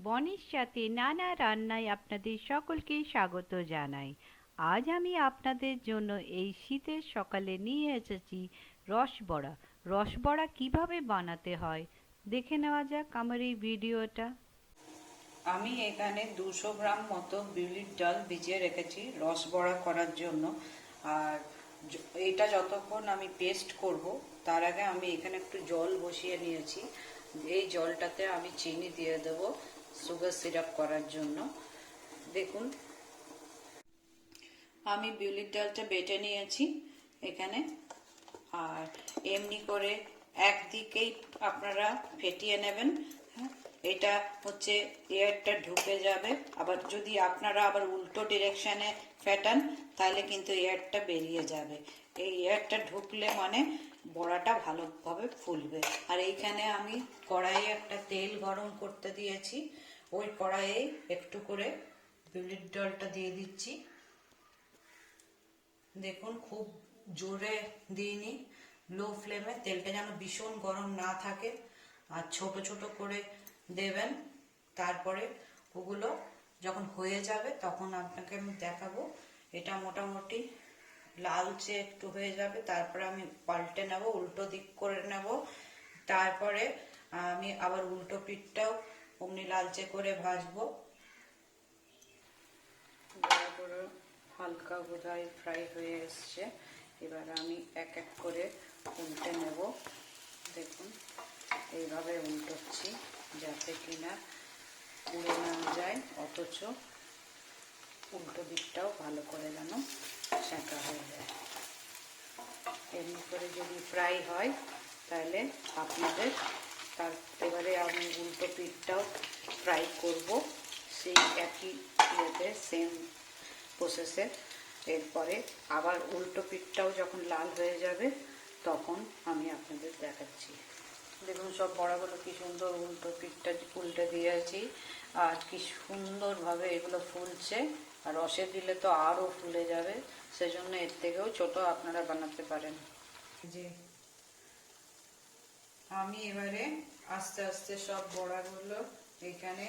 বনির সাথে নানা রান্নায় আপনাদের সকলকে স্বাগত জানাই। আজ আমি আপনাদের জন্য এই শীতের সকালে নিয়ে এসেছি রসবড়া। রসবড়া কিভাবে বানাতে হয় দেখে নেওয়া যাক আমার এই ভিডিওটা। আমি এখানে 200 গ্রাম মতো বিউলির ডাল ভিজিয়ে রেখেছি রসবড়া করার জন্য। আর এটা যতক্ষণ আমি পেস্ট করব তার আগে আমি এখানে একটু জল বসিয়ে নিয়েছি। এই জলটাতে আমি চিনি দিয়ে দেবো সুগার সিরাপ করার জন্য। দেখুন আমি বিউলির ডালটা বেটে নিয়েছি এখানে। আর এমনি করে একদিকেই আপনারা ফেটিয়ে নেবেন। এটা হচ্ছে এয়ারটা ঢুকে যাবে। আবার যদি আপনারা আবার উল্টো ডিরেকশনে ফেটান তাহলে কিন্তু এয়ারটা বেরিয়ে যাবে। এই এয়ারটা ঢুকলে মানে বড়াটা ভালোভাবে ফুলবে। আর এইখানে আমি কড়াইয়ে একটা তেল গরম করতে দিয়েছি। ওই কড়াইয়ে একটু করে বিউলির ডালটা দিয়ে দিচ্ছি। দেখুন খুব জোরে দিইনি, লো ফ্লেমে। তেলটা যেন ভীষণ গরম না থাকে। আর ছোট ছোট করে দেবেন। তারপরে ওগুলো যখন হয়ে যাবে তখন আপনাকে আমি দেখাবো। এটা মোটামুটি লালচে একটু হয়ে যাবে, তারপরে আমি পাল্টে নেব, উল্টো দিক করে নেব। তারপরে আমি আবার উল্টো পিঠটাও অমনি লালচে করে ভাজবো। হালকা বোধহয় ফ্রাই হয়ে এসছে। এবার আমি এক এক করে উল্টে নেব। দেখুন এইভাবে উল্টোচ্ছি যাতে কিনা পুড়ে না যায়, অথচ উল্টো দিকটাও ভালো করে যেন সেঁকা হয়ে যায়। এমনি করে যদি ফ্রাই হয় তাহলে আপনাদের এবারে আমি উল্টো পিঠটাও ফ্রাই করব সেই একই ইয়েতে, সেম প্রসেসে। এরপরে আবার উল্টো পিঠটাও যখন লাল হয়ে যাবে তখন আমি আপনাদের দেখাচ্ছি। দেখুন সব বড়াগুলো কি সুন্দর উল্টো পিঠটা উল্টে দিয়েছি। আর কি সুন্দরভাবে এগুলো ফুলছে। আর রসে দিলে তো আরও ফুলে যাবে, সেজন্য এর থেকেও ছোট আপনারা বানাতে পারেন। যে আমি এবারে আস্তে আস্তে সব বড়াগুলো এখানে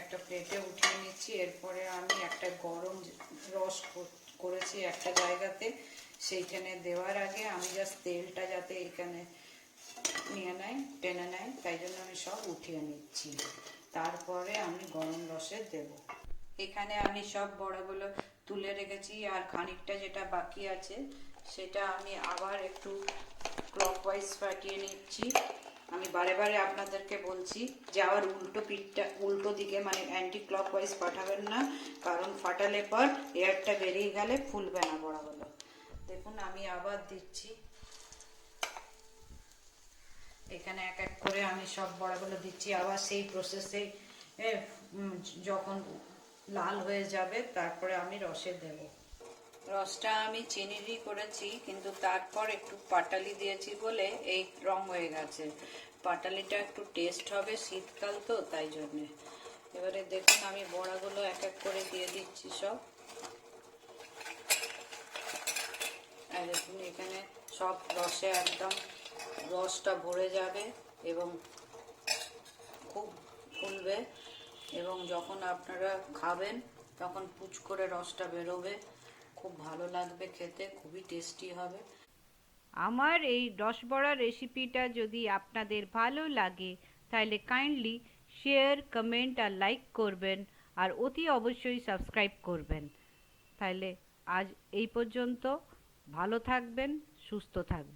একটা প্লেটে উঠিয়ে নিচ্ছি। এরপরে আমি একটা গরম রস করেছি একটা জায়গাতে, সেইখানে দেওয়ার আগে আমি জাস্ট তেলটা যাতে এখানে নিয়ে নেয়, টেনে নেয়, তাই জন্য আমি সব উঠিয়ে নিচ্ছি। তারপরে আমি গরম রসে দেব। এখানে আমি সব বড়াগুলো তুলে রেখেছি। আর খানিকটা যেটা বাকি আছে সেটা আমি আবার একটু ক্লকওয়াইজ ফাটিয়ে নিচ্ছি। আমি বারে বারে আপনাদেরকে বলছি যে আবার উল্টো পিঠটা উল্টো দিকে মানে অ্যান্টি ক্লকওয়াইজ পাঠাবেন না, কারণ ফাটালে পর এয়ারটা বেরিয়ে গেলে ফুলবে না বড়াগুলো। দেখুন আমি আবার দিচ্ছি। এখানে এক এক করে আমি সব বড়াগুলো দিচ্ছি আবার সেই প্রসেসে। যখন লাল হয়ে যাবে তারপরে আমি রসে দেব। রসটা আমি চিনিরই করেছি, কিন্তু তারপর একটু পাটালি দিয়েছি বলে এই রং হয়ে গেছে। পাটালিটা একটু টেস্ট হবে, শীতকাল তো তাই জন্যে। এবারে দেখুন আমি বড়াগুলো এক এক করে দিয়ে দিচ্ছি সব। আর দেখুন এখানে সব রসে একদম রসটা ভরে যাবে এবং খুব ফুলবে। এবং যখন আপনারা খাবেন তখন পুচ করে রসটা বেরোবে, খুব ভালো লাগবে খেতে, খুবই টেস্টি হবে। আমার এই রসবড়া রেসিপিটা যদি আপনাদের ভালো লাগে তাহলে কাইন্ডলি শেয়ার, কমেন্ট আর লাইক করবেন। আর অতি অবশ্যই সাবস্ক্রাইব করবেন। তাহলে আজ এই পর্যন্ত। ভালো থাকবেন, সুস্থ থাকবেন।